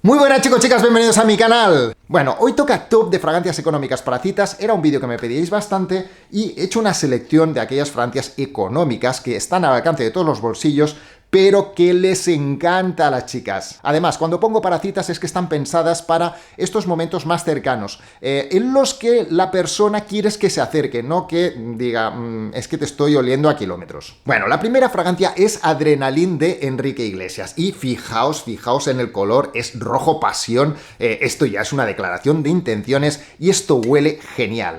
Muy buenas chicos, chicas, bienvenidos a mi canal. Bueno, hoy toca top de fragancias económicas para citas. Era un vídeo que me pedíais bastante y he hecho una selección de aquellas fragancias económicas que están al alcance de todos los bolsillos, pero que les encanta a las chicas. Además, cuando pongo para citas es que están pensadas para estos momentos más cercanos, en los que la persona quieres que se acerque, no que diga, es que te estoy oliendo a kilómetros. Bueno, la primera fragancia es Adrenaline de Enrique Iglesias. Y fijaos en el color, es rojo pasión. Esto ya es una declaración de intenciones y esto huele genial.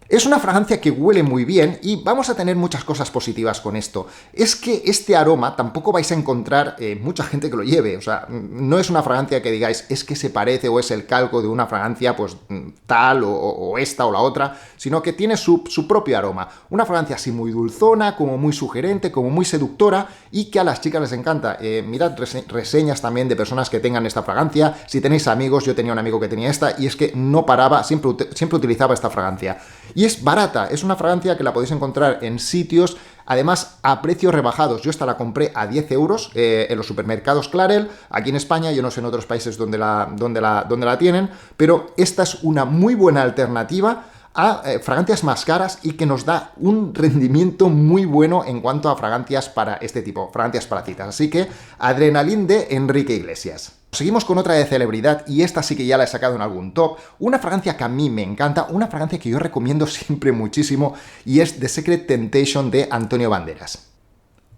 Es una fragancia que huele muy bien y vamos a tener muchas cosas positivas con esto. Es que este aroma tampoco vais a encontrar mucha gente que lo lleve. O sea, no es una fragancia que digáis, es que se parece o es el calco de una fragancia pues tal o esta o la otra, sino que tiene su propio aroma. Una fragancia así muy dulzona, como muy sugerente, como muy seductora y que a las chicas les encanta. Mirad reseñas también de personas que tengan esta fragancia. Si tenéis amigos, yo tenía un amigo que tenía esta y es que no paraba, siempre utilizaba esta fragancia. Y es barata, es una fragancia que la podéis encontrar en sitios, además a precios rebajados. Yo esta la compré a 10 euros en los supermercados Clarel, aquí en España, yo no sé en otros países donde la tienen, pero esta es una muy buena alternativa a fragancias más caras y que nos da un rendimiento muy bueno en cuanto a fragancias para este tipo, fragancias para citas. Así que Adrenaline de Enrique Iglesias. Seguimos con otra de celebridad y esta sí que ya la he sacado en algún top, una fragancia que a mí me encanta, una fragancia que yo recomiendo siempre muchísimo y es The Secret Temptation de Antonio Banderas.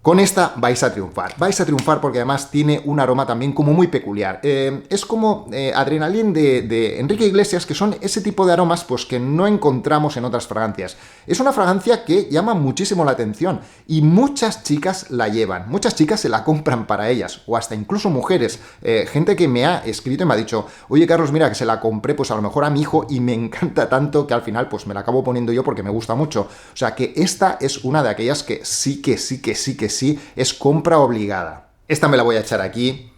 Con esta vais a triunfar porque además tiene un aroma también como muy peculiar. Es como Adrenaline de Enrique Iglesias, que son ese tipo de aromas pues que no encontramos en otras fragancias. Es una fragancia que llama muchísimo la atención y muchas chicas la llevan, muchas chicas se la compran para ellas, o hasta incluso mujeres. Gente que me ha escrito y me ha dicho, oye Carlos, mira que se la compré pues a lo mejor a mi hijo y me encanta tanto que al final pues me la acabo poniendo yo porque me gusta mucho. O sea que esta es una de aquellas que sí, es compra obligada. Esta me la voy a echar aquí.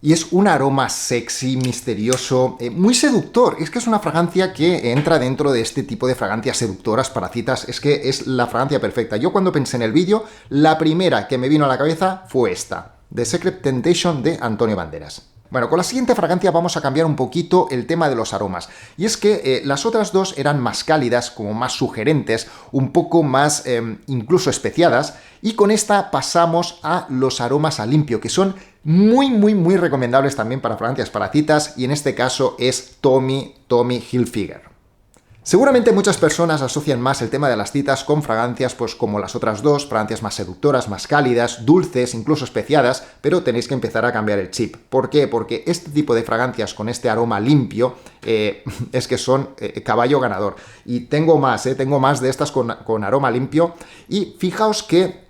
Y es un aroma sexy, misterioso, muy seductor. Es que es una fragancia que entra dentro de este tipo de fragancias seductoras para citas. Es que es la fragancia perfecta. Yo cuando pensé en el vídeo, la primera que me vino a la cabeza fue esta. The Secret Temptation de Antonio Banderas. Bueno, con la siguiente fragancia vamos a cambiar un poquito el tema de los aromas. Y es que las otras dos eran más cálidas, como más sugerentes, un poco más incluso especiadas. Y con esta pasamos a los aromas a limpio, que son muy recomendables también para fragancias para citas. Y en este caso es Tommy Hilfiger. Seguramente muchas personas asocian más el tema de las citas con fragancias pues como las otras dos, fragancias más seductoras, más cálidas, dulces, incluso especiadas, pero tenéis que empezar a cambiar el chip. ¿Por qué? Porque este tipo de fragancias con este aroma limpio es que son caballo ganador. Y tengo más de estas con aroma limpio y fijaos que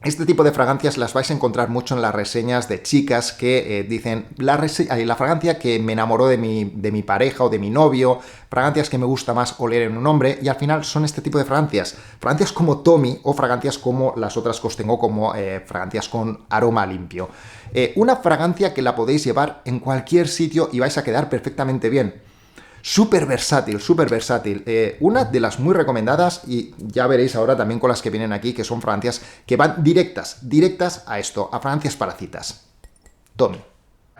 este tipo de fragancias las vais a encontrar mucho en las reseñas de chicas que dicen la fragancia que me enamoró de mi pareja o de mi novio, fragancias que me gusta más oler en un hombre, y al final son este tipo de fragancias como Tommy o fragancias como las otras que os tengo como fragancias con aroma limpio. Una fragancia que la podéis llevar en cualquier sitio y vais a quedar perfectamente bien. Súper versátil. Una de las muy recomendadas y ya veréis ahora también con las que vienen aquí, que son fragancias que van directas a esto, a fragancias para citas. Tommy.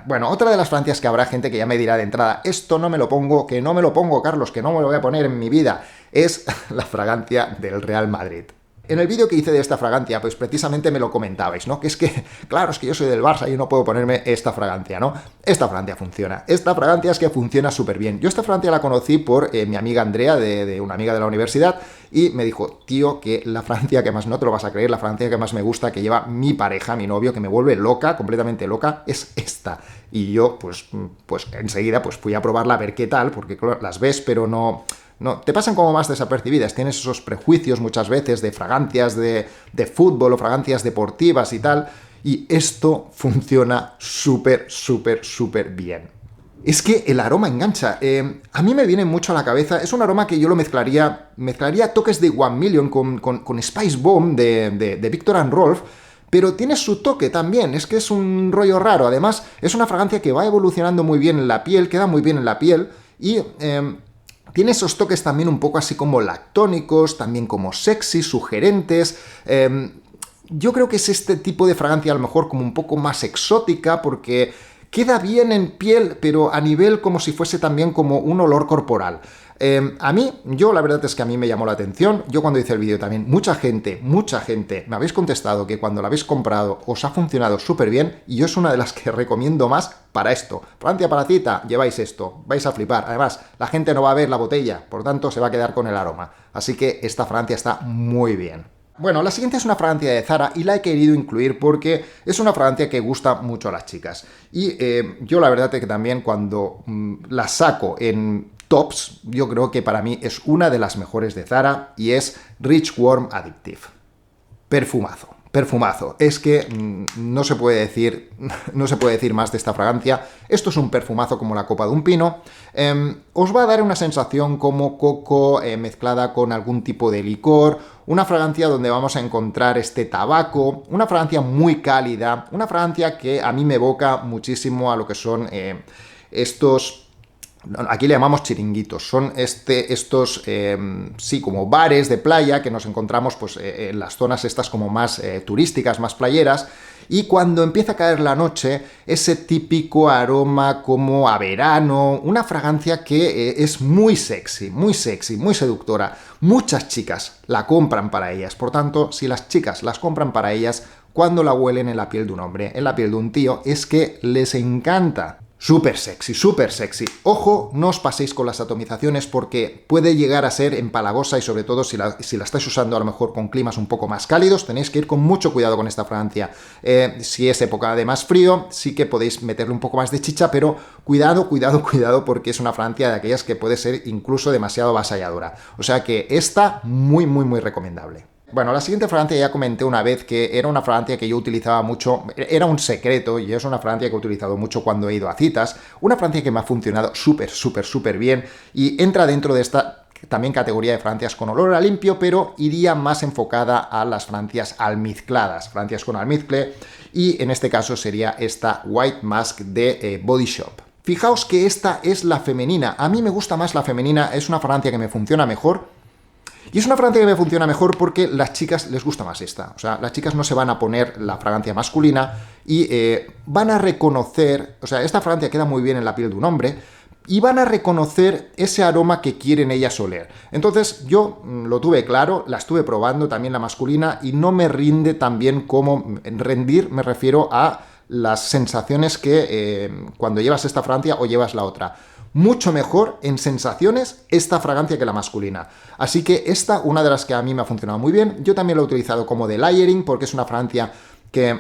Bueno, otra de las fragancias que habrá gente que ya me dirá de entrada, esto no me lo pongo, que no me lo pongo, Carlos, que no me lo voy a poner en mi vida, es la fragancia del Real Madrid. En el vídeo que hice de esta fragancia, pues precisamente me lo comentabais, ¿no? Que es que, claro, es que yo soy del Barça y no puedo ponerme esta fragancia, ¿no? Esta fragancia funciona. Esta fragancia es que funciona súper bien. Yo esta fragancia la conocí por mi amiga Andrea, de una amiga de la universidad, y me dijo, tío, que la fragancia que más, no te lo vas a creer, la fragancia que más me gusta, que lleva mi pareja, mi novio, que me vuelve loca, completamente loca, es esta. Y yo, pues enseguida, pues fui a probarla a ver qué tal, porque claro, las ves, pero no, te pasan como más desapercibidas, tienes esos prejuicios muchas veces de fragancias de fútbol o fragancias deportivas y tal, y esto funciona súper bien. Es que el aroma engancha. A mí me viene mucho a la cabeza, es un aroma que yo lo mezclaría toques de 1 Million con Spice Bomb de Viktor and Rolf, pero tiene su toque también, es que es un rollo raro. Además, es una fragancia que va evolucionando muy bien en la piel, queda muy bien en la piel, y tiene esos toques también un poco así como lactónicos, también como sexy, sugerentes. Yo creo que es este tipo de fragancia a lo mejor como un poco más exótica, porque queda bien en piel, pero a nivel como si fuese también como un olor corporal. La verdad es que a mí me llamó la atención. Yo cuando hice el vídeo también, mucha gente me habéis contestado que cuando lo habéis comprado os ha funcionado súper bien y yo es una de las que recomiendo más para esto. Francia para cita, lleváis esto, vais a flipar. Además, la gente no va a ver la botella, por tanto se va a quedar con el aroma. Así que esta fragancia está muy bien. Bueno, la siguiente es una fragancia de Zara y la he querido incluir porque es una fragancia que gusta mucho a las chicas. Y yo la verdad es que también cuando la saco en tops, yo creo que para mí es una de las mejores de Zara y es Rich Warm Addictive. Perfumazo. Perfumazo. Es que no se puede decir más de esta fragancia. Esto es un perfumazo como la copa de un pino. Os va a dar una sensación como coco mezclada con algún tipo de licor. Una fragancia donde vamos a encontrar este tabaco. Una fragancia muy cálida. Una fragancia que a mí me evoca muchísimo a lo que son estos... Aquí le llamamos chiringuitos, son estos como bares de playa que nos encontramos pues, en las zonas estas como más turísticas, más playeras, y cuando empieza a caer la noche, ese típico aroma como a verano, una fragancia que es muy sexy, muy seductora. Muchas chicas la compran para ellas, por tanto, si las chicas las compran para ellas, cuando la huelen en la piel de un hombre, en la piel de un tío, es que les encanta. Súper sexy, súper sexy. Ojo, no os paséis con las atomizaciones porque puede llegar a ser empalagosa y sobre todo si la estáis usando a lo mejor con climas un poco más cálidos, tenéis que ir con mucho cuidado con esta fragancia. Si es época de más frío, sí que podéis meterle un poco más de chicha, pero cuidado porque es una fragancia de aquellas que puede ser incluso demasiado avasalladora. O sea que esta muy recomendable. Bueno, la siguiente fragancia ya comenté una vez que era una fragancia que yo utilizaba mucho, era un secreto y es una fragancia que he utilizado mucho cuando he ido a citas, una fragancia que me ha funcionado súper bien y entra dentro de esta también categoría de fragancias con olor a limpio, pero iría más enfocada a las fragancias almizcladas, fragancias con almizcle, y en este caso sería esta White Mask de Body Shop. Fijaos que esta es la femenina, a mí me gusta más la femenina, es una fragancia que me funciona mejor. Y es una fragancia que me funciona mejor porque las chicas les gusta más esta. O sea, las chicas no se van a poner la fragancia masculina y van a reconocer... O sea, esta fragancia queda muy bien en la piel de un hombre y van a reconocer ese aroma que quieren ellas oler. Entonces, yo lo tuve claro, la estuve probando también la masculina y no me rinde tan bien como... Rendir me refiero a las sensaciones que cuando llevas esta fragancia o llevas la otra. Mucho mejor en sensaciones esta fragancia que la masculina. Así que esta, una de las que a mí me ha funcionado muy bien. Yo también la he utilizado como de layering porque es una fragancia que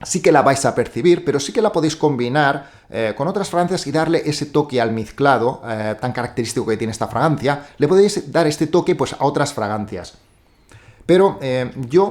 sí que la vais a percibir, pero sí que la podéis combinar con otras fragancias y darle ese toque almizclado tan característico que tiene esta fragancia. Le podéis dar este toque pues, a otras fragancias. Pero yo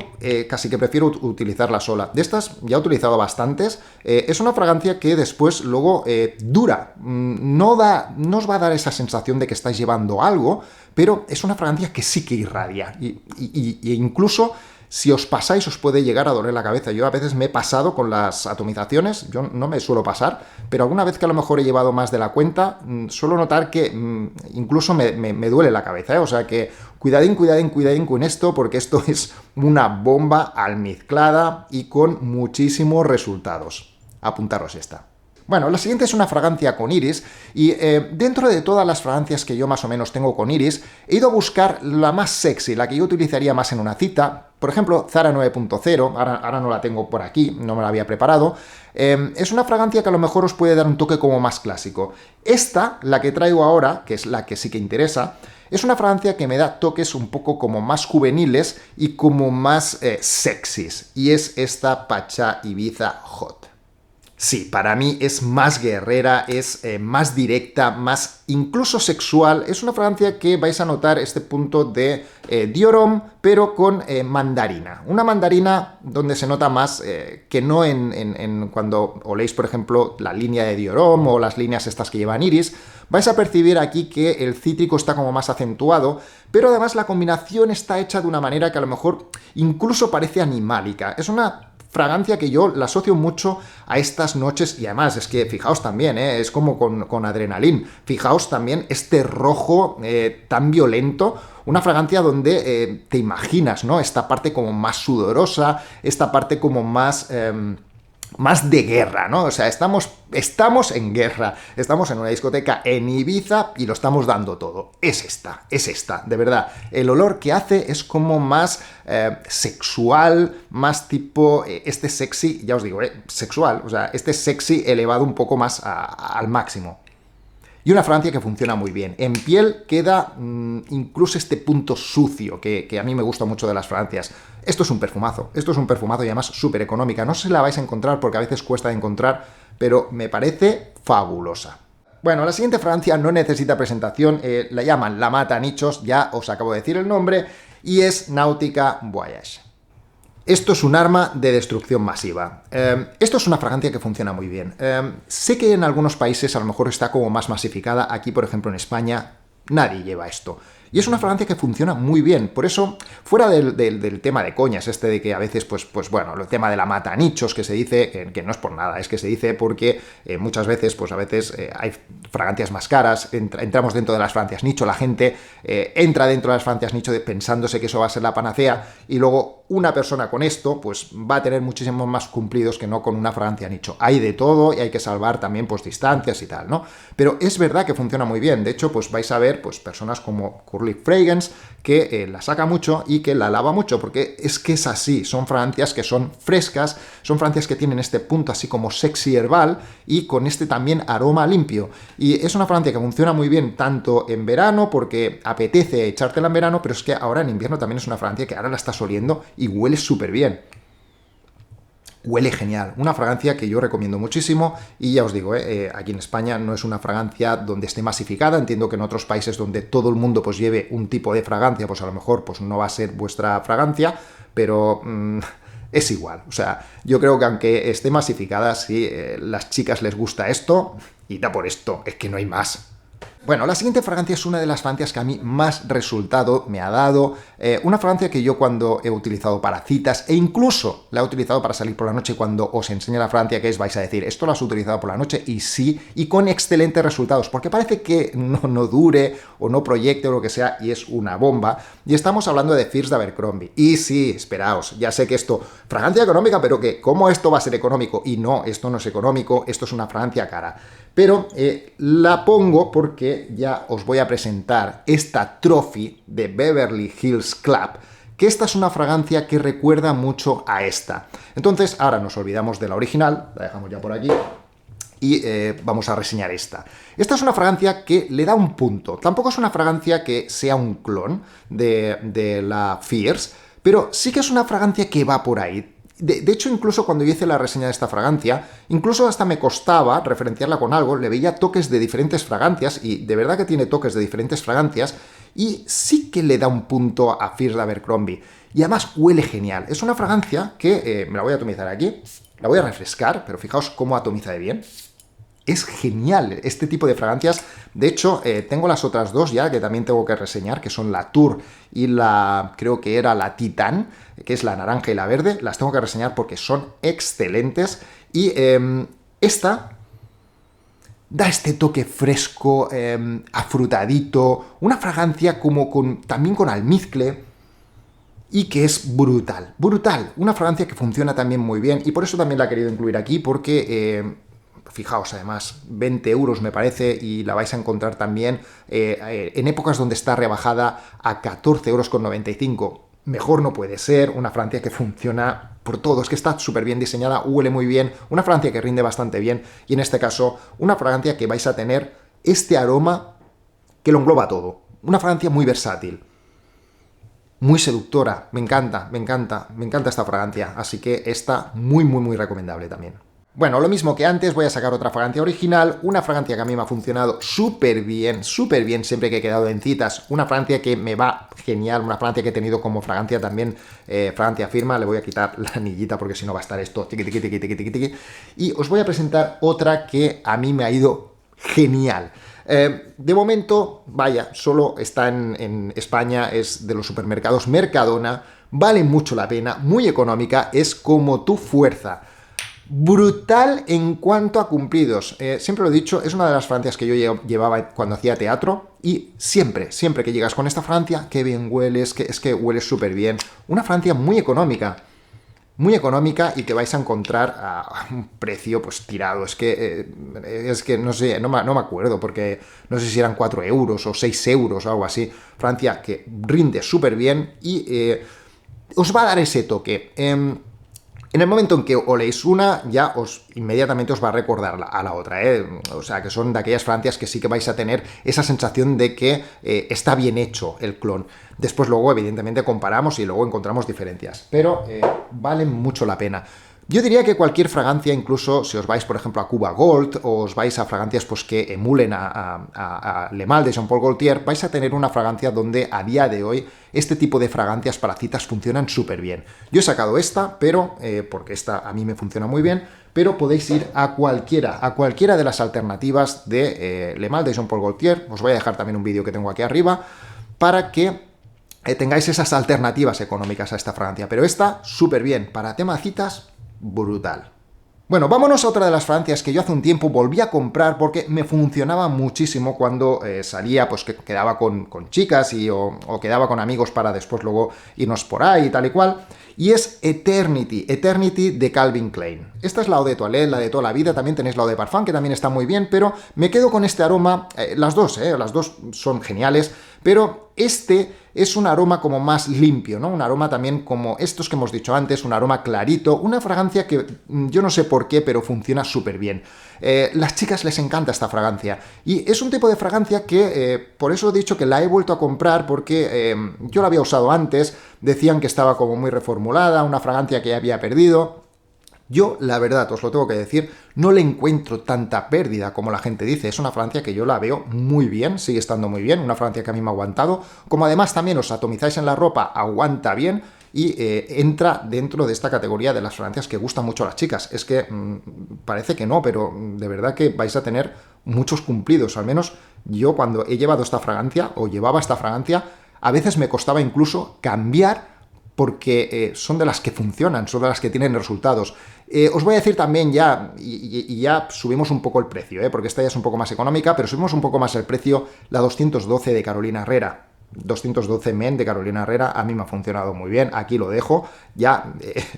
casi que prefiero utilizarla sola. De estas ya he utilizado bastantes. Es una fragancia que después luego dura. No os va a dar esa sensación de que estáis llevando algo, pero es una fragancia que sí que irradia. Y incluso si os pasáis os puede llegar a doler la cabeza. Yo a veces me he pasado con las atomizaciones, yo no me suelo pasar, pero alguna vez que a lo mejor he llevado más de la cuenta, suelo notar que incluso me duele la cabeza, ¿eh? O sea que cuidadín con esto, porque esto es una bomba almizclada y con muchísimos resultados. Apuntaros esta. Bueno, la siguiente es una fragancia con iris y dentro de todas las fragancias que yo más o menos tengo con iris, he ido a buscar la más sexy, la que yo utilizaría más en una cita. Por ejemplo, Zara 9.0, ahora no la tengo por aquí, no me la había preparado. Es una fragancia que a lo mejor os puede dar un toque como más clásico. Esta, la que traigo ahora, que es la que sí que interesa, es una fragancia que me da toques un poco como más juveniles y como más sexys. Y es esta Pacha Ibiza Hot. Sí, para mí es más guerrera, es más directa, más incluso sexual. Es una fragancia que vais a notar este punto de Dior Homme, pero con mandarina. Una mandarina donde se nota más que no cuando oléis, por ejemplo, la línea de Dior Homme o las líneas estas que llevan iris. Vais a percibir aquí que el cítrico está como más acentuado, pero además la combinación está hecha de una manera que a lo mejor incluso parece animálica. Es una fragancia que yo la asocio mucho a estas noches y además es que fijaos también, es como con Adrenaline, fijaos también este rojo tan violento, una fragancia donde te imaginas, ¿no? Esta parte como más sudorosa, esta parte como más más de guerra, ¿no? O sea, estamos en guerra, estamos en una discoteca en Ibiza y lo estamos dando todo. Es esta, de verdad. El olor que hace es como más sexual, más tipo, este sexy, ya os digo, sexual, o sea, este sexy elevado un poco más al máximo. Y una fragancia que funciona muy bien. En piel queda incluso este punto sucio que a mí me gusta mucho de las fragancias. Esto es un perfumazo y además súper económica. No sé si la vais a encontrar porque a veces cuesta de encontrar, pero me parece fabulosa. Bueno, la siguiente fragancia no necesita presentación, la llaman La Mata Nichos, ya os acabo de decir el nombre, y es Nautica Voyage. Esto es un arma de destrucción masiva. Esto es una fragancia que funciona muy bien. Sé que en algunos países a lo mejor está como más masificada. Aquí, por ejemplo, en España, nadie lleva esto. Y es una fragancia que funciona muy bien. Por eso, fuera del tema de coñas, este de que a veces, pues bueno, el tema de la mata nichos, que se dice, que no es por nada, es que se dice porque muchas veces, pues a veces hay fragancias más caras, entramos dentro de las fragancias nicho, la gente entra dentro de las fragancias nicho pensándose que eso va a ser la panacea, y luego una persona con esto, pues va a tener muchísimos más cumplidos que no con una fragancia nicho. Hay de todo y hay que salvar también, pues, distancias y tal, ¿no? Pero es verdad que funciona muy bien. De hecho, pues vais a ver, pues, personas como Curly Fragrance que la saca mucho y que la lava mucho, porque es que es así. Son fragancias que son frescas, son fragancias que tienen este punto así como sexy herbal y con este también aroma limpio. Y es una fragancia que funciona muy bien tanto en verano, porque apetece echártela en verano, pero es que ahora en invierno también es una fragancia que ahora la estás oliendo y huele súper bien. Huele genial, una fragancia que yo recomiendo muchísimo y ya os digo, aquí en España no es una fragancia donde esté masificada. Entiendo que en otros países donde todo el mundo pues lleve un tipo de fragancia, pues a lo mejor pues no va a ser vuestra fragancia, pero es igual. O sea, yo creo que aunque esté masificada, si las chicas les gusta esto, y da por esto, es que no hay más. Bueno, la siguiente fragancia es una de las fragancias que a mí más resultado me ha dado. Una fragancia que yo cuando he utilizado para citas e incluso la he utilizado para salir por la noche, cuando os enseñe la fragancia que es, vais a decir, ¿esto lo has utilizado por la noche? Y sí, y con excelentes resultados, porque parece que no dure o no proyecte o lo que sea, y es una bomba. Y estamos hablando de Fierce de Abercrombie. Y sí, esperaos, ya sé que esto, fragancia económica, pero que, ¿cómo esto va a ser económico? Y no, esto no es económico, esto es una fragancia cara. Pero la pongo porque ya os voy a presentar esta Trophy de Beverly Hills Club, que esta es una fragancia que recuerda mucho a esta. Entonces, ahora nos olvidamos de la original, la dejamos ya por aquí, y vamos a reseñar esta. Esta es una fragancia que le da un punto. Tampoco es una fragancia que sea un clon de la Fierce, pero sí que es una fragancia que va por ahí. De hecho, incluso cuando yo hice la reseña de esta fragancia, incluso hasta me costaba referenciarla con algo, le veía toques de diferentes fragancias, y de verdad que tiene toques de diferentes fragancias, y sí que le da un punto a Fierce de Abercrombie. Y además huele genial. Es una fragancia que, me la voy a atomizar aquí, la voy a refrescar, pero fijaos cómo atomiza de bien. Es genial este tipo de fragancias. De hecho, tengo las otras dos ya que también tengo que reseñar, que son la Tour y creo que era la Titan, que es la naranja y la verde. Las tengo que reseñar porque son excelentes. Y esta da este toque fresco, afrutadito, una fragancia como también con almizcle, y que es brutal, brutal. Una fragancia que funciona también muy bien, y por eso también la he querido incluir aquí, porque fijaos, además, 20 euros me parece, y la vais a encontrar también en épocas donde está rebajada a 14,95 euros. Mejor no puede ser, una fragancia que funciona por todo, es que está súper bien diseñada, huele muy bien, una fragancia que rinde bastante bien, y en este caso, una fragancia que vais a tener este aroma que lo engloba todo. Una fragancia muy versátil, muy seductora, me encanta esta fragancia, así que esta muy recomendable también. Bueno, lo mismo que antes, voy a sacar otra fragancia original, una fragancia que a mí me ha funcionado súper bien siempre que he quedado en citas, una fragancia que me va genial, una fragancia que he tenido como fragancia también, fragancia firma. Le voy a quitar la anillita porque si no va a estar esto, tiqui, tiqui, tiqui, tiqui, tiqui, tiqui. Y os voy a presentar otra que a mí me ha ido genial. De momento, vaya, solo está en España, es de los supermercados Mercadona, vale mucho la pena, muy económica, es Como tu fuerza. Brutal en cuanto a cumplidos. Siempre lo he dicho, es una de las fragancias que yo llevaba cuando hacía teatro, y siempre que llegas con esta fragancia, qué bien hueles, es que hueles súper bien. Una fragancia muy económica. muy económica y que vais a encontrar a un precio pues tirado. Es que no sé, no me acuerdo, porque no sé si eran 4 euros o 6 euros o algo así. Francia que rinde súper bien y os va a dar ese toque. En el momento en que oléis una, ya inmediatamente os va a recordar a la otra, ¿eh? O sea, que son de aquellas Francias que sí que vais a tener esa sensación de que está bien hecho el clon. Después luego, evidentemente, comparamos y luego encontramos diferencias, pero valen mucho la pena. Yo diría que cualquier fragancia, incluso si os vais, por ejemplo, a Cuba Gold o os vais a fragancias pues, que emulen a Le Mal de Jean-Paul Gaultier, vais a tener una fragancia donde a día de hoy este tipo de fragancias para citas funcionan súper bien. Yo he sacado esta, pero porque esta a mí me funciona muy bien, pero podéis ir a cualquiera de las alternativas de Le Mal de Jean-Paul Gaultier. Os voy a dejar también un vídeo que tengo aquí arriba para que tengáis esas alternativas económicas a esta fragancia. Pero esta, súper bien. Para tema citas, brutal. Bueno, vámonos a otra de las fragancias que yo hace un tiempo volví a comprar porque me funcionaba muchísimo cuando salía, pues que quedaba con chicas o quedaba con amigos para después luego irnos por ahí y tal y cual. Y es Eternity de Calvin Klein. Esta es la Eau de Toilette, la de toda la vida. También tenéis la Eau de Parfum, que también está muy bien, pero me quedo con este aroma. Las dos son geniales, pero este es un aroma como más limpio, ¿no? Un aroma también como estos que hemos dicho antes, un aroma clarito, una fragancia que yo no sé por qué, pero funciona súper bien. Las chicas les encanta esta fragancia y es un tipo de fragancia que por eso he dicho que la he vuelto a comprar porque yo la había usado antes, decían que estaba como muy reformulada, una fragancia que ya había perdido. Yo, la verdad, os lo tengo que decir, no le encuentro tanta pérdida como la gente dice. Es una fragancia que yo la veo muy bien, sigue estando muy bien, una fragancia que a mí me ha aguantado. Como además también os atomizáis en la ropa, aguanta bien y entra dentro de esta categoría de las fragancias que gustan mucho a las chicas. Es que parece que no, pero de verdad que vais a tener muchos cumplidos. Al menos yo cuando he llevado esta fragancia o llevaba esta fragancia, a veces me costaba incluso cambiar porque son de las que funcionan, son de las que tienen resultados. Os voy a decir también ya, y ya subimos un poco el precio, porque esta ya es un poco más económica, pero subimos un poco más el precio, la 212 de Carolina Herrera. 212 Men de Carolina Herrera, a mí me ha funcionado muy bien, aquí lo dejo, ya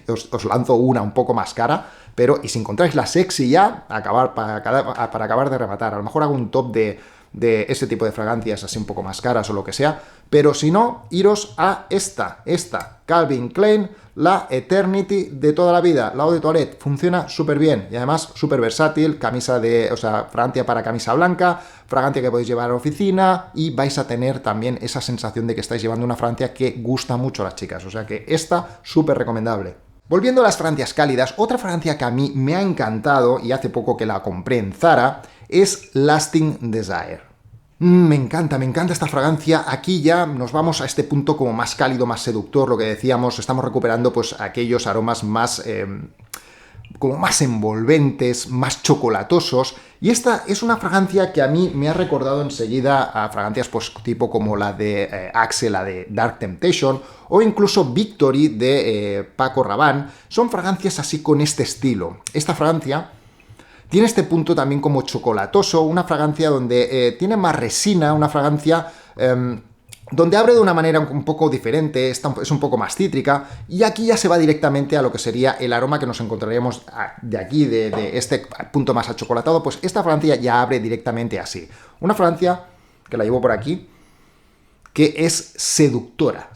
os lanzo una un poco más cara, pero y si encontráis la sexy ya, para acabar de rematar, a lo mejor hago un top de ese tipo de fragancias así un poco más caras o lo que sea, pero si no, iros a esta Calvin Klein, la Eternity de toda la vida, la Eau de Toilette, funciona súper bien y además súper versátil, fragancia para camisa blanca, fragancia que podéis llevar a la oficina y vais a tener también esa sensación de que estáis llevando una fragancia que gusta mucho a las chicas, o sea que esta súper recomendable. Volviendo a las fragancias cálidas, otra fragancia que a mí me ha encantado y hace poco que la compré en Zara es Lasting Desire. Me encanta esta fragancia. Aquí ya nos vamos a este punto como más cálido, más seductor, lo que decíamos, estamos recuperando pues aquellos aromas más como más envolventes, más chocolatosos, y esta es una fragancia que a mí me ha recordado enseguida a fragancias pues tipo como la de Axe, la de Dark Temptation, o incluso Victory de Paco Rabanne. Son fragancias así con este estilo. Esta fragancia tiene este punto también como chocolatoso, una fragancia donde tiene más resina, una fragancia donde abre de una manera un poco diferente, es un poco más cítrica, y aquí ya se va directamente a lo que sería el aroma que nos encontraríamos de aquí, de este punto más achocolatado. Pues esta fragancia ya abre directamente así. Una fragancia que la llevo por aquí, que es seductora.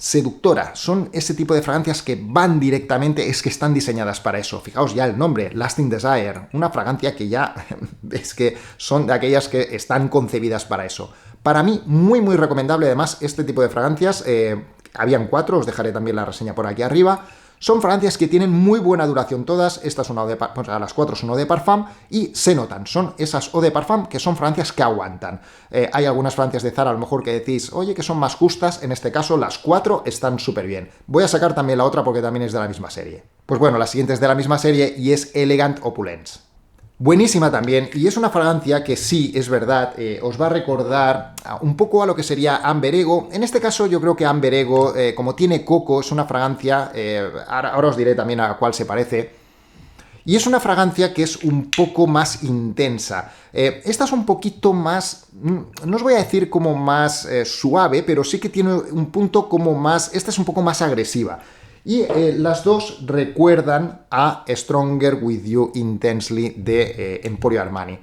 Son ese tipo de fragancias que van directamente, es que están diseñadas para eso. Fijaos ya el nombre, Lasting Desire, una fragancia que ya es que son de aquellas que están concebidas para eso. Para mí, muy recomendable además este tipo de fragancias. Habían 4, os dejaré también la reseña por aquí arriba. Son fragancias que tienen muy buena duración todas. Esta es una Eau de Parfum, las 4 son Eau de Parfum y se notan. Son esas Eau de Parfum que son fragancias que aguantan. Hay algunas fragancias de Zara a lo mejor que decís, oye, que son más justas. En este caso, las 4 están súper bien. Voy a sacar también la otra porque también es de la misma serie. Pues bueno, la siguiente es de la misma serie y es Elegant Opulence. Buenísima también, y es una fragancia que sí, es verdad, os va a recordar un poco a lo que sería Amber Ego. En este caso yo creo que Amber Ego, como tiene coco, es una fragancia, ahora os diré también a cuál se parece, y es una fragancia que es un poco más intensa. Esta es un poquito más, no os voy a decir como más suave, pero sí que tiene un punto como más, esta es un poco más agresiva. Y las dos recuerdan a Stronger With You Intensely de Emporio Armani.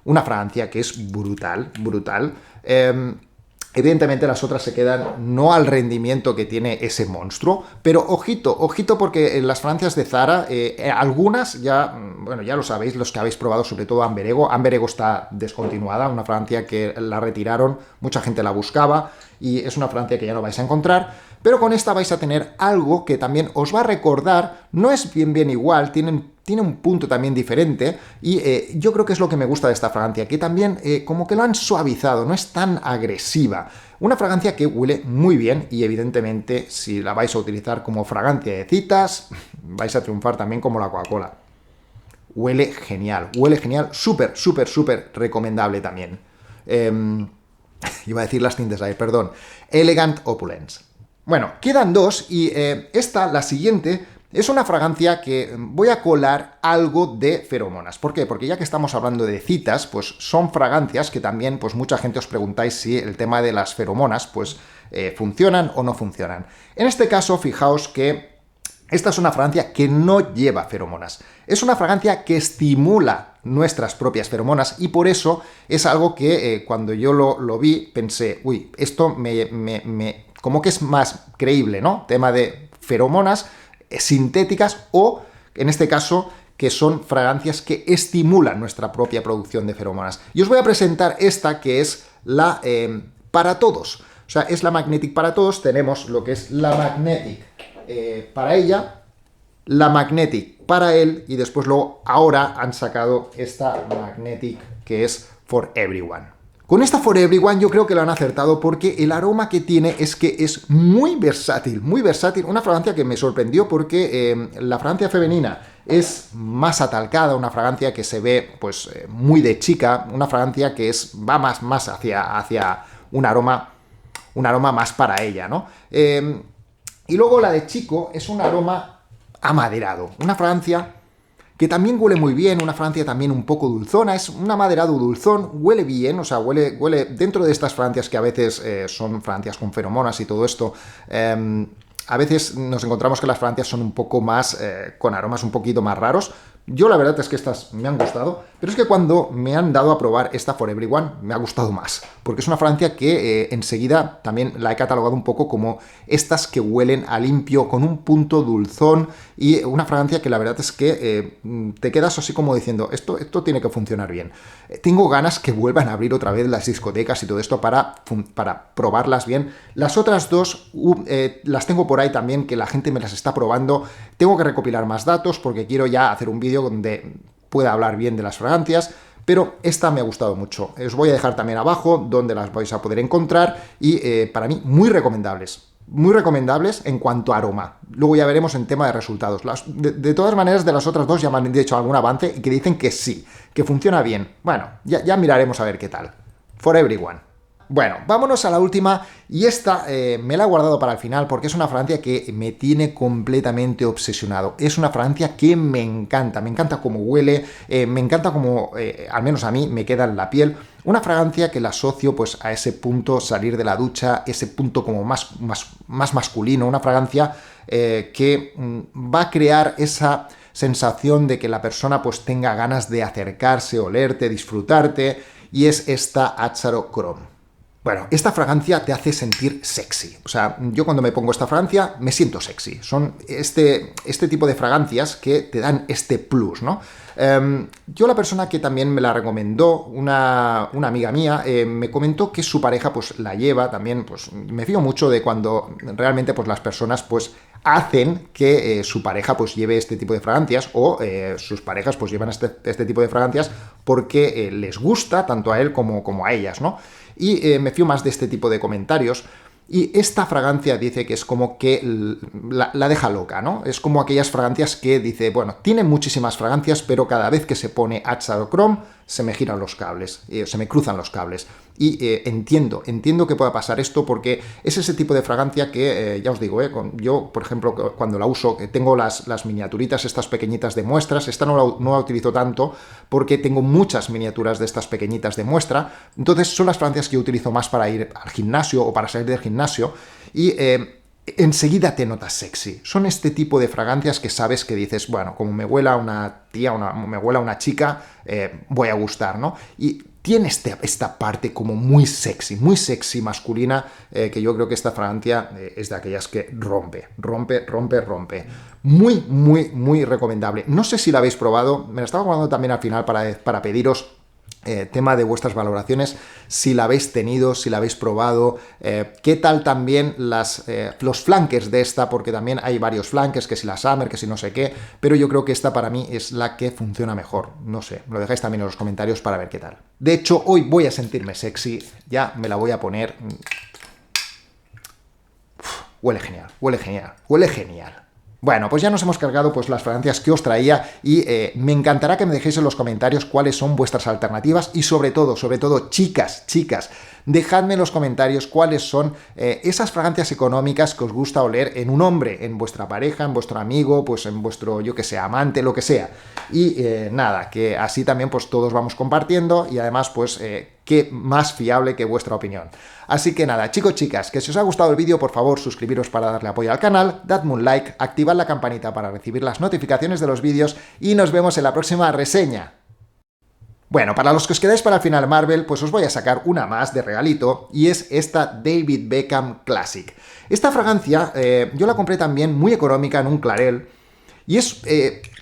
Una fragancia que es brutal, brutal. Evidentemente las otras se quedan no al rendimiento que tiene ese monstruo, pero ojito, ojito porque en las fragancias de Zara, algunas ya, bueno, ya lo sabéis, los que habéis probado, sobre todo Amber Ego. Amber Ego está descontinuada, una fragancia que la retiraron, mucha gente la buscaba y es una fragancia que ya no vais a encontrar, pero con esta vais a tener algo que también os va a recordar, no es bien igual, tiene un punto también diferente y yo creo que es lo que me gusta de esta fragancia, que también como que lo han suavizado, no es tan agresiva. Una fragancia que huele muy bien y evidentemente si la vais a utilizar como fragancia de citas, vais a triunfar también como la Coca-Cola. Huele genial, súper, súper, súper recomendable también. Iba a decir las tintes ahí, perdón. Elegant Opulence. Bueno, quedan dos y la siguiente, es una fragancia que voy a colar algo de feromonas. ¿Por qué? Porque ya que estamos hablando de citas, pues son fragancias que también, pues mucha gente os preguntáis si el tema de las feromonas, pues funcionan o no funcionan. En este caso, fijaos que esta es una fragancia que no lleva feromonas. Es una fragancia que estimula nuestras propias feromonas y por eso es algo que cuando yo lo vi pensé, uy, esto como que es más creíble, ¿no? Tema de feromonas sintéticas o, en este caso, que son fragancias que estimulan nuestra propia producción de feromonas. Y os voy a presentar esta que es la para todos. O sea, es la Magnetic para todos. Tenemos lo que es la Magnetic para ella, la Magnetic para él y después luego ahora han sacado esta Magnetic que es For Everyone. Con esta For Everyone yo creo que lo han acertado porque el aroma que tiene es que es muy versátil, una fragancia que me sorprendió porque la fragancia femenina es más atalcada, una fragancia que se ve pues muy de chica, una fragancia que va más hacia un aroma más para ella, ¿no? Y luego la de chico es un aroma amaderado, una fragancia que también huele muy bien, una fragancia también un poco dulzona, es un amaderado dulzón, huele bien, o sea, huele dentro de estas fragancias que a veces son fragancias con feromonas y todo esto, a veces nos encontramos que las fragancias son un poco más, con aromas un poquito más raros. Yo la verdad es que estas me han gustado, pero es que cuando me han dado a probar esta For Everyone me ha gustado más, porque es una fragancia que enseguida también la he catalogado un poco como estas que huelen a limpio, con un punto dulzón, y una fragancia que la verdad es que te quedas así como diciendo, esto tiene que funcionar bien. Tengo ganas que vuelvan a abrir otra vez las discotecas y todo esto para probarlas bien. Las otras dos las tengo por ahí también, que la gente me las está probando. Tengo que recopilar más datos porque quiero ya hacer un vídeo donde pueda hablar bien de las fragancias, pero esta me ha gustado mucho. Os voy a dejar también abajo donde las vais a poder encontrar y para mí muy recomendables en cuanto a aroma. Luego ya veremos en tema de resultados. De todas maneras, de las otras dos ya me han dicho algún avance y que dicen que sí, que funciona bien. Bueno, ya miraremos a ver qué tal. For Everyone. Bueno, vámonos a la última y esta me la he guardado para el final porque es una fragancia que me tiene completamente obsesionado. Es una fragancia que me encanta cómo huele, me encanta cómo, al menos a mí, me queda en la piel. Una fragancia que la asocio pues a ese punto salir de la ducha, ese punto como más masculino, una fragancia que va a crear esa sensación de que la persona pues tenga ganas de acercarse, olerte, disfrutarte, y es esta Ácharo Chrome. Bueno, esta fragancia te hace sentir sexy. O sea, yo cuando me pongo esta fragancia me siento sexy. Son este tipo de fragancias que te dan este plus, ¿no? Yo la persona que también me la recomendó, una amiga mía, me comentó que su pareja pues la lleva también, pues me fío mucho de cuando realmente pues las personas pues hacen que su pareja pues lleve este tipo de fragancias o sus parejas pues llevan este tipo de fragancias porque les gusta tanto a él como a ellas, ¿no? Y me fío más de este tipo de comentarios. Y esta fragancia dice que es como que la deja loca, ¿no? Es como aquellas fragancias que dice, bueno, tiene muchísimas fragancias, pero cada vez que se pone Ácharo Chrome se me giran los cables, se me cruzan los cables. Y entiendo que pueda pasar esto porque es ese tipo de fragancia que, ya os digo, yo, por ejemplo, cuando la uso, tengo las miniaturitas, estas pequeñitas de muestras. Esta no la utilizo tanto porque tengo muchas miniaturas de estas pequeñitas de muestra. Entonces son las fragancias que yo utilizo más para ir al gimnasio o para salir del gimnasio. Y enseguida te notas sexy. Son este tipo de fragancias que sabes que dices, bueno, como me huela una tía, me huela una chica, voy a gustar, ¿no? Y tiene esta parte como muy sexy masculina, que yo creo que esta fragancia es de aquellas que rompe. Muy recomendable. No sé si la habéis probado, me la estaba guardando también al final para pediros tema de vuestras valoraciones, si la habéis tenido, si la habéis probado, qué tal también los flankers de esta, porque también hay varios flankers, que si la Summer, que si no sé qué, pero yo creo que esta para mí es la que funciona mejor. No sé, lo dejáis también en los comentarios para ver qué tal. De hecho, hoy voy a sentirme sexy, ya me la voy a poner. Huele genial. Bueno, pues ya nos hemos cargado pues las fragancias que os traía y me encantará que me dejéis en los comentarios cuáles son vuestras alternativas y sobre todo, chicas, dejadme en los comentarios cuáles son esas fragancias económicas que os gusta oler en un hombre, en vuestra pareja, en vuestro amigo, pues en vuestro, yo que sé, amante, lo que sea. Y nada, que así también pues todos vamos compartiendo y además pues qué más fiable que vuestra opinión. Así que nada, chicos, chicas, que si os ha gustado el vídeo, por favor, suscribiros para darle apoyo al canal, dadme un like, activad la campanita para recibir las notificaciones de los vídeos y nos vemos en la próxima reseña. Bueno, para los que os quedáis para el final Marvel, pues os voy a sacar una más de regalito, y es esta David Beckham Classic. Esta fragancia yo la compré también muy económica en un Clarel, y es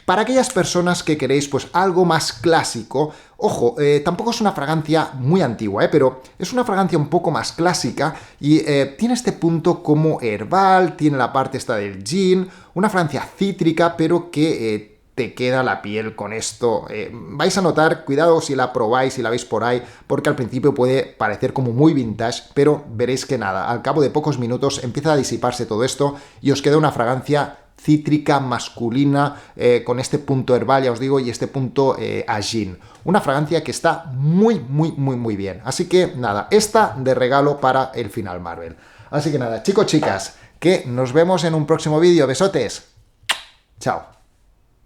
para aquellas personas que queréis pues algo más clásico. Ojo, tampoco es una fragancia muy antigua, pero es una fragancia un poco más clásica y tiene este punto como herbal, tiene la parte esta del gin, una fragancia cítrica, pero que te queda la piel con esto. Vais a notar, cuidado si la probáis, si la veis por ahí, porque al principio puede parecer como muy vintage, pero veréis que nada, al cabo de pocos minutos empieza a disiparse todo esto y os queda una fragancia cítrica, masculina, con este punto herbal, ya os digo, y este punto a gin. Una fragancia que está muy bien. Así que nada, esta de regalo para el final Marvel. Así que nada, chicos, chicas, que nos vemos en un próximo vídeo. Besotes. Chao.